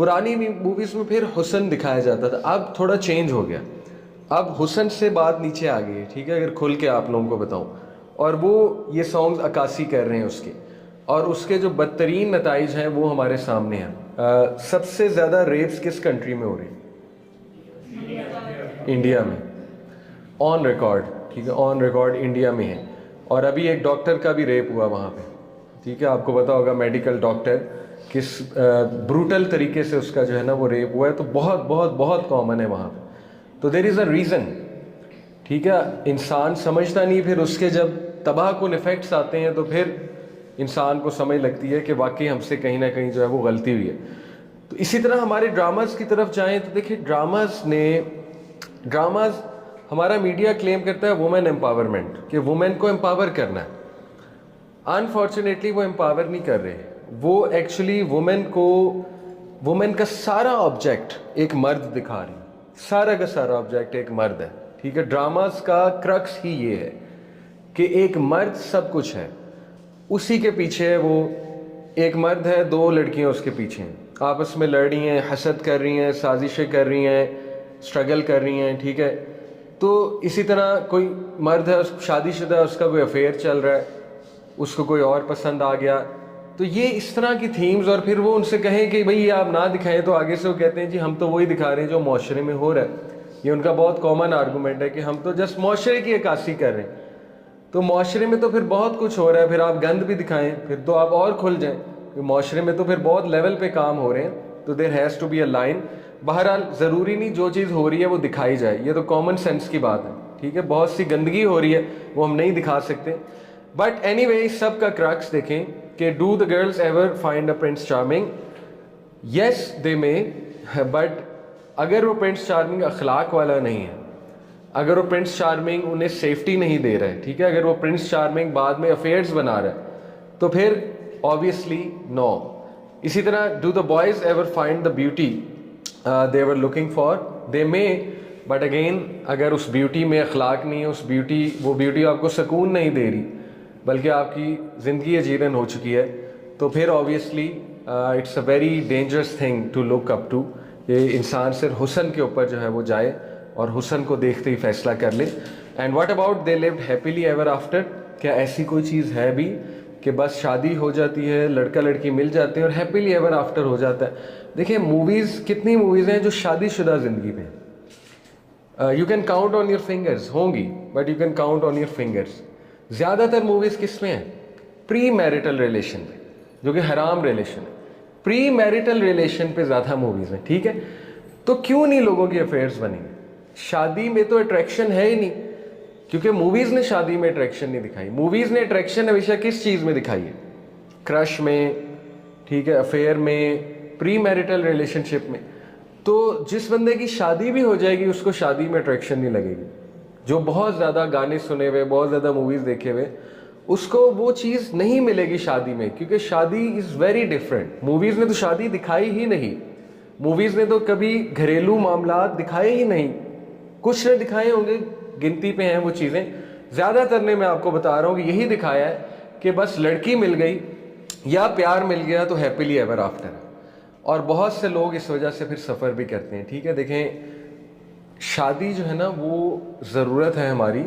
پرانی موویز میں پھر حسن دکھایا جاتا تھا, اب تھوڑا چینج ہو گیا, اب حسن سے بات نیچے آ گئی ہے, ٹھیک ہے, اگر کھل کے آپ لوگوں کو بتاؤں. اور وہ یہ سانگز عکاسی کر رہے ہیں اس کے, اور اس کے جو بدترین نتائج ہیں وہ ہمارے سامنے ہیں. سب سے زیادہ ریپس کس کنٹری میں ہو رہے ہیں؟ انڈیا میں, آن ریکارڈ, ٹھیک ہے, آن ریکارڈ انڈیا میں ہے. اور ابھی ایک ڈاکٹر کا بھی ریپ ہوا وہاں پہ, ٹھیک ہے, آپ کو پتا ہوگا میڈیکل ڈاکٹر کس بروٹل طریقے سے اس کا جو ہے نا وہ ریپ ہوا ہے. تو بہت بہت بہت کامن ہے وہاں پہ. تو دیر از اے ریزن, ٹھیک ہے. انسان سمجھتا نہیں, پھر اس کے جب تباہ کن افیکٹس آتے ہیں تو پھر انسان کو سمجھ لگتی ہے کہ واقعی ہم سے کہیں نہ کہیں جو ہے وہ غلطی ہوئی ہے. تو اسی طرح ہمارے ڈراماز کی طرف جائیں تو دیکھیں, ڈراماز ہمارا میڈیا کلیم کرتا ہے وومن امپاورمنٹ, کہ وومن کو امپاور کرنا ہے. انفارچونیٹلی وہ امپاور نہیں کر رہے, وہ ایکچولی وومن کا سارا آبجیکٹ ایک مرد دکھا رہی, سارا کا سارا آبجیکٹ ایک مرد ہے, ٹھیک ہے. ڈراماز کا کرکس ہی یہ ہے کہ ایک مرد سب کچھ ہے, اسی کے پیچھے وہ ایک مرد ہے, دو لڑکیاں اس کے پیچھے ہیں, آپس میں لڑ رہی ہیں, حسد کر رہی ہیں, سازشیں کر رہی ہیں, اسٹرگل کر رہی ہیں, ٹھیک ہے. تو اسی طرح کوئی مرد ہے, شادی شدہ, اس کا کوئی افیئر چل رہا ہے, اس کو کوئی اور پسند آ گیا. تو یہ اس طرح کی تھیمز, اور پھر وہ ان سے کہیں کہ بھئی آپ نہ دکھائیں, تو آگے سے وہ کہتے ہیں جی ہم تو وہی دکھا رہے ہیں جو معاشرے میں ہو رہا ہے. یہ ان کا بہت کامن آرگومنٹ ہے کہ ہم تو جسٹ معاشرے کی عکاسی کر رہے ہیں. تو معاشرے میں تو پھر بہت کچھ ہو رہا ہے, پھر آپ گند بھی دکھائیں پھر تو آپ اور کھل جائیں, کہ معاشرے میں تو پھر بہت لیول پہ کام ہو رہے ہیں. تو there has to be a line. بہرحال ضروری نہیں جو چیز ہو رہی ہے وہ دکھائی جائے, یہ تو کامن سینس کی بات ہے, ٹھیک ہے. بہت سی گندگی ہو رہی ہے وہ ہم نہیں دکھا سکتے. بٹ اینی وے, سب کا کرکس دیکھیں کہ do the girls ever find a prince charming? Yes they may, but اگر وہ پرنس چارمنگ اخلاق والا نہیں ہے, اگر وہ پرنس چارمنگ انہیں سیفٹی نہیں دے رہا ہے, ٹھیک ہے, اگر وہ پرنس چارمنگ بعد میں افیئرز بنا رہا ہے, تو پھر obviously نو. اسی طرح do the boys ever find the beauty they were looking for? They may, but again اگر اس بیوٹی میں اخلاق نہیں ہے, وہ بیوٹی آپ کو سکون نہیں دے رہی بلکہ آپ کی زندگی اجیرن ہو چکی ہے, تو پھر obviously it's a very dangerous thing to look up to, کہ انسان صرف حسن کے اوپر جو ہے وہ جائے اور حسن کو دیکھتے ہی فیصلہ کر لے. And what about they lived happily ever after? کیا ایسی کوئی چیز ہے بھی کہ بس شادی ہو جاتی ہے, لڑکا لڑکی مل جاتے ہیں اور ہیپیلی ایور آفٹر ہو جاتا ہے؟ دیکھیں موویز, کتنی موویز ہیں جو شادی شدہ زندگی میں, you can count on your fingers, ہوں گی but you can count on your fingers. زیادہ تر موویز کس میں ہیں؟ پری میرٹل ریلیشن پہ, جو کہ حرام ریلیشن ہے. پری میرٹل ریلیشن پہ زیادہ موویز ہیں, ٹھیک ہے. تو کیوں نہیں لوگوں کی افیئرز بنیں گے؟ شادی میں تو اٹریکشن ہے ہی نہیں, کیونکہ موویز نے شادی میں اٹریکشن نہیں دکھائی. موویز نے اٹریکشن ہمیشہ کس چیز میں دکھائی ہے؟ کرش میں, ٹھیک ہے, افیئر میں, پری میرٹل ریلیشن شپ میں. تو جس بندے کی شادی بھی ہو جائے گی اس کو شادی میں اٹریکشن نہیں لگے گی. جو بہت زیادہ گانے سنے ہوئے, بہت زیادہ موویز دیکھے ہوئے, اس کو وہ چیز نہیں ملے گی شادی میں, کیونکہ شادی از ویری ڈفرینٹ. موویز نے تو شادی دکھائی ہی نہیں, موویز نے تو کبھی گھریلو معاملات دکھائے ہی نہیں. کچھ نے دکھائے ہوں گے, گنتی پہ ہیں وہ چیزیں. زیادہ تر نے, میں آپ کو بتا رہا ہوں کہ یہی دکھایا ہے کہ بس لڑکی مل گئی یا پیار مل گیا تو ہیپیلی ایور آفٹر. اور بہت سے لوگ اس وجہ سے پھر سفر بھی کرتے ہیں, ٹھیک ہے. دیکھیں شادی جو ہے نا وہ ضرورت ہے ہماری,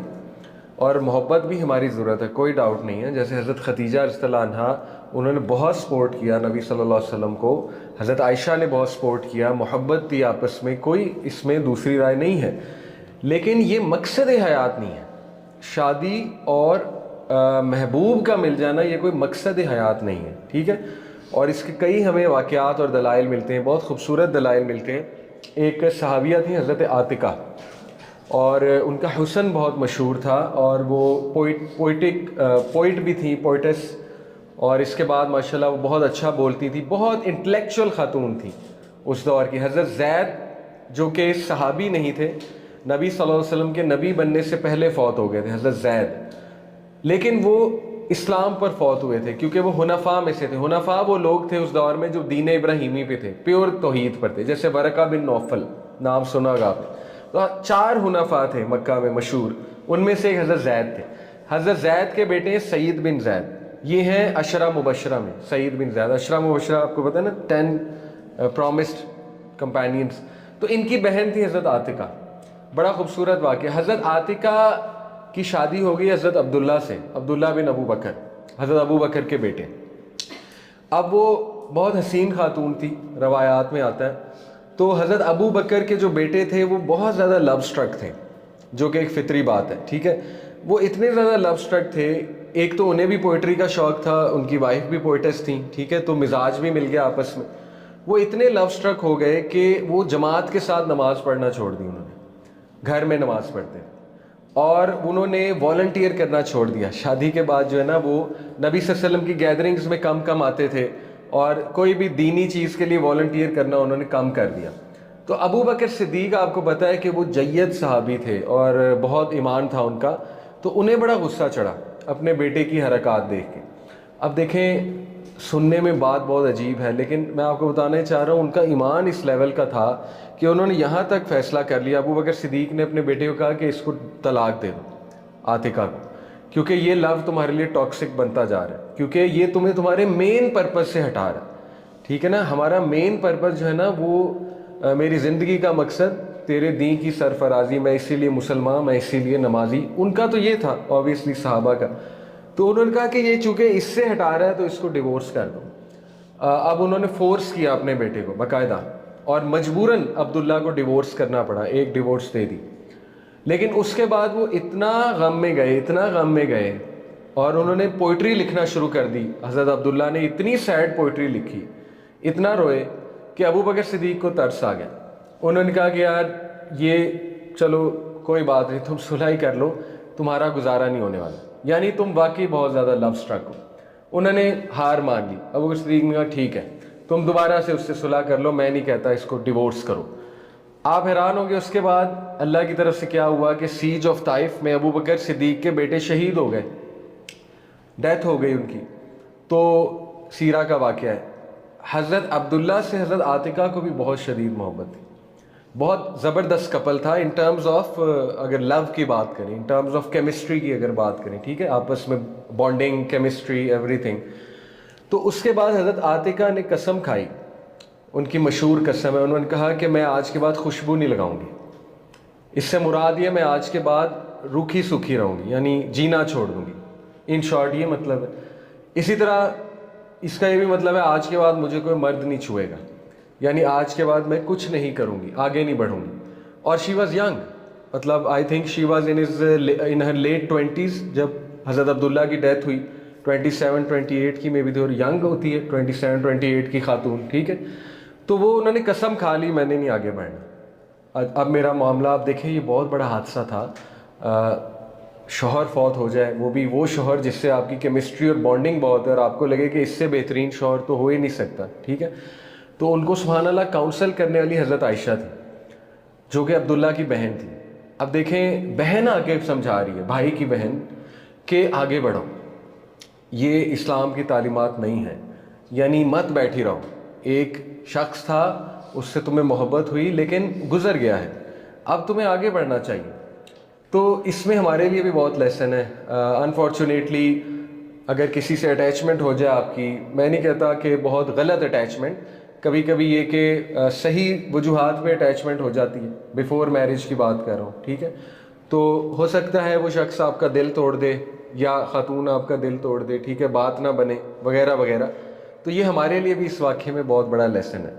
اور محبت بھی ہماری ضرورت ہے, کوئی ڈاؤٹ نہیں ہے. جیسے حضرت خدیجہ رضی اللہ عنہا, انہوں نے بہت سپورٹ کیا نبی صلی اللہ علیہ وسلم کو. حضرت عائشہ نے بہت سپورٹ کیا, محبت تھی آپس میں, کوئی اس میں دوسری رائے نہیں ہے. لیکن یہ مقصد حیات نہیں ہے. شادی اور محبوب کا مل جانا یہ کوئی مقصد حیات نہیں ہے, ٹھیک ہے. اور اس کے کئی ہمیں واقعات اور دلائل ملتے ہیں, بہت خوبصورت دلائل ملتے ہیں. ایک صحابیہ تھیں حضرت عاتقہ, اور ان کا حسن بہت مشہور تھا, اور وہ پوئٹ بھی تھیں, پوئٹس. اور اس کے بعد ماشاءاللہ وہ بہت اچھا بولتی تھی, بہت انٹلیکچوئل خاتون تھی اس دور کی. حضرت زید جو کہ صحابی نہیں تھے, نبی صلی اللہ علیہ وسلم کے نبی بننے سے پہلے فوت ہو گئے تھے حضرت زید, لیکن وہ اسلام پر فوت ہوئے تھے کیونکہ وہ حنفاء میں سے تھے. حنفاء وہ لوگ تھے اس دور میں جو دین ابراہیمی پہ تھے, پیور توحید پر تھے. جیسے ورقہ بن نوفل, نام سنا ہوگا آپ نے. تو 4 حنفاء تھے مکہ میں مشہور, ان میں سے ایک حضرت زید تھے. حضرت زید کے بیٹے سعید بن زید, یہ ہیں عشرہ مبشرہ میں. سعید بن زید, عشرہ مبشرہ آپ کو پتہ ہے نا, پرومسڈ کمپینینس. تو ان کی بہن تھی حضرت عاتقہ. بڑا خوبصورت واقعہ. حضرت عاتقہ کی شادی ہو گئی حضرت عبداللہ سے, عبداللہ بن ابو بکر, حضرت ابو بکر کے بیٹے. اب وہ بہت حسین خاتون تھی, روایات میں آتا ہے. تو حضرت ابو بکر کے جو بیٹے تھے وہ بہت زیادہ لو سٹرک تھے, جو کہ ایک فطری بات ہے, ٹھیک ہے. وہ اتنے زیادہ لو سٹرک تھے, ایک تو انہیں بھی پوئٹری کا شوق تھا, ان کی وائف بھی پوئٹس تھیں, ٹھیک ہے, تو مزاج بھی مل گیا آپس میں. وہ اتنے لو سٹرک ہو گئے کہ وہ جماعت کے ساتھ نماز پڑھنا چھوڑ دی انہوں نے, گھر میں نماز پڑھتے, اور انہوں نے والنٹیئر کرنا چھوڑ دیا. شادی کے بعد جو ہے نا وہ نبی صلی اللہ علیہ وسلم کی گیدرنگز میں کم آتے تھے, اور کوئی بھی دینی چیز کے لیے والنٹیئر کرنا انہوں نے کم کر دیا. تو ابو بکر صدیق آپ کو پتہ ہے کہ وہ جید صحابی تھے اور بہت ایمان تھا ان کا, تو انہیں بڑا غصہ چڑھا اپنے بیٹے کی حرکات دیکھ کے. اب دیکھیں, سننے میں بات بہت عجیب ہے, لیکن میں آپ کو بتانا چاہ رہا ہوں ان کا ایمان اس لیول کا تھا کہ انہوں نے یہاں تک فیصلہ کر لیا. ابو بکر صدیق نے اپنے بیٹے کو کہا کہ اس کو طلاق دے دو, عاتقہ کو, کیونکہ یہ لو تمہارے لیے ٹاکسک بنتا جا رہا ہے, کیونکہ یہ تمہیں تمہارے مین پرپز سے ہٹا رہا ہے. ٹھیک ہے نا, ہمارا مین پرپز جو ہے نا وہ میری زندگی کا مقصد تیرے دین کی سرفرازی, میں اسی لیے مسلمان, میں اسی لیے نمازی. ان کا تو یہ تھا اوبیسلی صحابہ کا. تو انہوں نے کہا کہ یہ چونکہ اس سے ہٹا رہا ہے تو اس کو ڈیورس کر دو. اب انہوں نے فورس کیا اپنے بیٹے کو باقاعدہ, اور مجبوراً عبداللہ کو ڈیورس کرنا پڑا, ایک ڈیورس دے دی. لیکن اس کے بعد وہ اتنا غم میں گئے, اور انہوں نے پوئٹری لکھنا شروع کر دی. حضرت عبداللہ نے اتنی سیڈ پوئٹری لکھی, اتنا روئے کہ ابو بکر صدیق کو ترس آ گیا. انہوں نے کہا کہ یار یہ چلو کوئی بات نہیں, تم صلح ہی کر لو, تمہارا گزارا نہیں ہونے والا, یعنی تم واقعی بہت زیادہ لو سٹرک ہو. انہوں نے ہار مان لی. ابو بکر صدیق نے کہا ٹھیک ہے, تم دوبارہ سے اس سے صلح کر لو, میں نہیں کہتا اس کو ڈیورس کرو. آپ حیران ہوں گے اس کے بعد اللہ کی طرف سے کیا ہوا کہ سیج آف طائف میں ابو بکر صدیق کے بیٹے شہید ہو گئے, ڈیتھ ہو گئی ان کی. تو سیرہ کا واقعہ ہے. حضرت عبداللہ سے حضرت عاتقہ کو بھی بہت شدید محبت تھی, بہت زبردست کپل تھا ان ٹرمز آف, اگر لو کی بات کریں, ان ٹرمز آف کیمسٹری کی اگر بات کریں, ٹھیک ہے, آپس میں بانڈنگ, کیمسٹری, ایوری تھنگ. تو اس کے بعد حضرت عاتقہ نے قسم کھائی, ان کی مشہور قسم ہے, انہوں نے کہا کہ میں آج کے بعد خوشبو نہیں لگاؤں گی. اس سے مراد یہ میں آج کے بعد روکھی سوکھی رہوں گی, یعنی جینا چھوڑ دوں گی. ان شارٹ یہ مطلب ہے. اسی طرح اس کا یہ بھی مطلب ہے آج کے بعد مجھے کوئی مرد نہیں چھوئے گا, یعنی آج کے بعد میں کچھ نہیں کروں گی, آگے نہیں بڑھوں گی. اور شی واز ینگ, مطلب I think she was in her late 20s جب حضرت عبداللہ کی ڈیتھ ہوئی. 27-28 کی, میں بھی تو ینگ ہوتی ہے 27-28 کی خاتون, ٹھیک ہے. تو وہ انہوں نے قسم کھا لی میں نے نہیں آگے بڑھنا. اب میرا معاملہ آپ دیکھیں, یہ بہت بڑا حادثہ تھا, شوہر فوت ہو جائے, وہ بھی وہ شوہر جس سے آپ کی کیمسٹری اور بانڈنگ بہت ہے, اور آپ کو لگے کہ اس سے بہترین شوہر تو ہو ہی نہیں سکتا, ٹھیک ہے. تو ان کو سبحان اللہ کاؤنسل کرنے والی حضرت عائشہ تھی, جو کہ عبداللہ کی بہن تھی. اب دیکھیں, بہن آ کے سمجھا رہی ہے بھائی کی بہن کہ آگے بڑھو, یہ اسلام کی تعلیمات نہیں ہے, یعنی مت بیٹھی رہو. ایک شخص تھا, اس سے تمہیں محبت ہوئی لیکن گزر گیا ہے, اب تمہیں آگے بڑھنا چاہیے. تو اس میں ہمارے لیے بھی بہت لیسن ہے. انفارچونیٹلی اگر کسی سے اٹیچمنٹ ہو جائے آپ کی, میں نہیں کہتا کہ بہت غلط اٹیچمنٹ, کبھی کبھی یہ کہ صحیح وجوہات پہ اٹیچمنٹ ہو جاتی ہے, بیفور میرج کی بات کر رہا ہوں, ٹھیک ہے. تو ہو سکتا ہے وہ شخص آپ کا دل توڑ دے, یا خاتون آپ کا دل توڑ دے, ٹھیک ہے, بات نہ بنے وغیرہ وغیرہ. تو یہ ہمارے لیے بھی اس واقعے میں بہت بڑا لیسن ہے.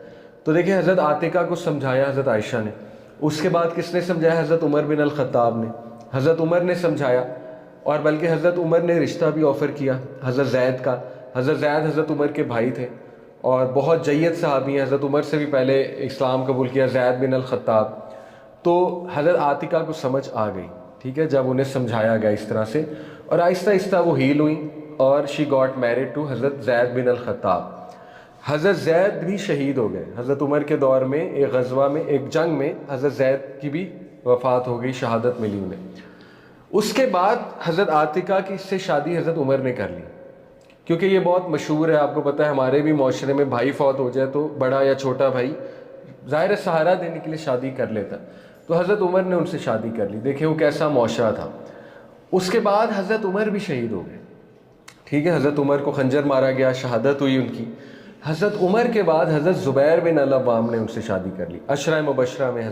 تو دیکھیں, حضرت عاتقہ کو سمجھایا حضرت عائشہ نے, اس کے بعد کس نے سمجھایا؟ حضرت عمر بن الخطاب نے. حضرت عمر نے سمجھایا, اور بلکہ حضرت عمر نے رشتہ بھی آفر کیا حضرت زید کا. حضرت زید حضرت عمر کے بھائی تھے اور بہت جید صحابی ہیں, حضرت عمر سے بھی پہلے اسلام قبول کیا زید بن الخطاب. تو حضرت عاتقہ کو سمجھ آ گئی, ٹھیک ہے, جب انہیں سمجھایا گیا اس طرح سے, اور آہستہ آہستہ وہ ہیل ہوئیں, اور شی گاٹ میرڈ ٹو حضرت زید بن الخطاب. حضرت زید بھی شہید ہو گئے حضرت عمر کے دور میں, ایک غزوہ میں, ایک جنگ میں حضرت زید کی بھی وفات ہو گئی, شہادت ملی انہیں. اس کے بعد حضرت عاتقہ کی سے شادی حضرت عمر نے کر لی, کیونکہ یہ بہت مشہور ہے, آپ کو پتہ ہے ہمارے بھی معاشرے میں بھائی فوت ہو جائے تو بڑا یا چھوٹا بھائی ظاہر سہارا دینے کے لیے شادی کر لیتا. تو حضرت عمر نے ان سے شادی کر لی. دیکھیں وہ کیسا معاشرہ تھا. اس کے بعد حضرت عمر بھی شہید ہو گئے, ٹھیک ہے, حضرت عمر کو خنجر مارا گیا, شہادت ہوئی ان کی. حضرت عمر کے بعد حضرت زبیر بن العوام نے ان سے شادی کر لی. عشرہ مبشرہ میں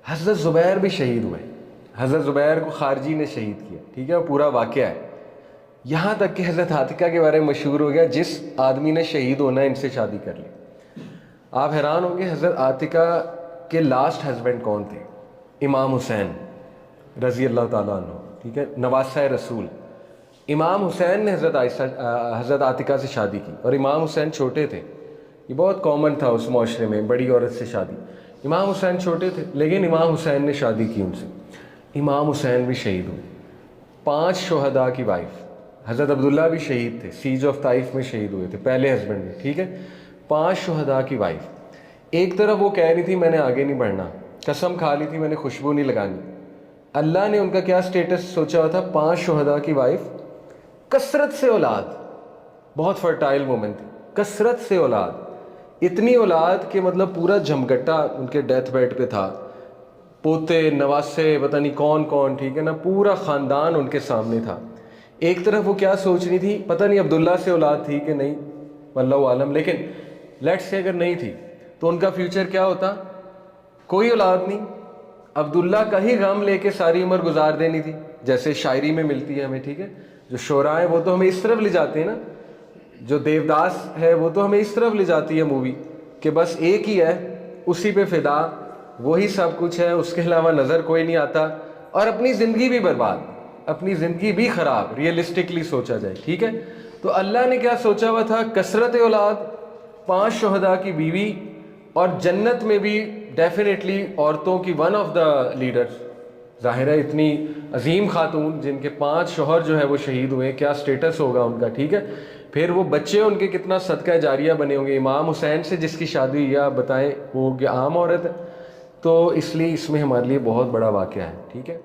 حضرت زبیر بھی شہید ہوئے. حضرت زبیر کو خارجی نے شہید کیا, ٹھیک ہے, وہ پورا واقعہ ہے. یہاں تک کہ حضرت عاتکہ کے بارے میں مشہور ہو گیا, جس آدمی نے شہید ہونا ہے ان سے شادی کر لی. آپ حیران ہوں گے حضرت عاتکہ کے لاسٹ ہسبینڈ کون تھے؟ امام حسین رضی اللہ تعالیٰ عنہ, ٹھیک ہے, نواسہ رسول. امام حسین نے حضرت عاتکہ سے شادی کی, اور امام حسین چھوٹے تھے. یہ بہت کامن تھا اس معاشرے میں, بڑی عورت سے شادی. امام حسین چھوٹے تھے, لیکن امام حسین نے شادی کی ان سے. امام حسین بھی شہید ہوئے. 5 شہداء کی وائف. حضرت عبداللہ بھی شہید تھے, سیج آف طائف میں شہید ہوئے تھے, پہلے ہسبینڈ میں, ٹھیک ہے. 5 شہداء کی وائف. ایک طرف وہ کہہ رہی تھی میں نے آگے نہیں بڑھنا, قسم کھا لی تھی میں نے خوشبو نہیں لگانی. اللہ نے ان کا کیا سٹیٹس سوچا ہوا تھا؟ 5 شہداء کی وائف, کثرت سے اولاد, بہت فرٹائل وومن تھی, کثرت سے اولاد, اتنی اولاد کہ مطلب پورا جھمگٹا ان کے ڈیتھ بیڈ پہ تھا, پوتے نواسے پتہ نہیں کون کون, ٹھیک ہے نا, پورا خاندان ان کے سامنے تھا. ایک طرف وہ کیا سوچ رہی تھی, پتہ نہیں عبداللہ سے اولاد تھی کہ نہیں, واللہ عالم, لیکن لیٹس سے اگر نہیں تھی تو ان کا فیوچر کیا ہوتا؟ کوئی اولاد نہیں, عبداللہ کا ہی غم لے کے ساری عمر گزار دینی تھی, جیسے شاعری میں ملتی ہے ہمیں, ٹھیک ہے. جو شعراء ہیں وہ تو ہمیں اس طرف لے جاتے ہیں نا, جو دیوداس ہے وہ تو ہمیں اس طرف لے جاتی ہے مووی, کہ بس ایک ہی ہے, اسی پہ فدا, وہی سب کچھ ہے, اس کے علاوہ نظر کوئی نہیں آتا, اور اپنی زندگی بھی برباد, اپنی زندگی بھی خراب, ریئلسٹکلی سوچا جائے, ٹھیک ہے. تو اللہ نے کیا سوچا ہوا تھا؟ کثرت اولاد, 5 شہداء کی بیوی, اور جنت میں بھی ڈیفینیٹلی عورتوں کی ون آف دا لیڈرز. ظاہر ہے اتنی عظیم خاتون جن کے 5 شوہر جو ہے وہ شہید ہوئے, کیا سٹیٹس ہوگا ان کا, ٹھیک ہے. پھر وہ بچے ان کے کتنا صدقہ جاریہ بنے ہوں گے. امام حسین سے جس کی شادی ہوئی, آپ بتائیں, وہ کہ عام عورت ہے. تو اس لیے اس میں ہمارے لیے بہت بڑا واقعہ ہے, ٹھیک ہے.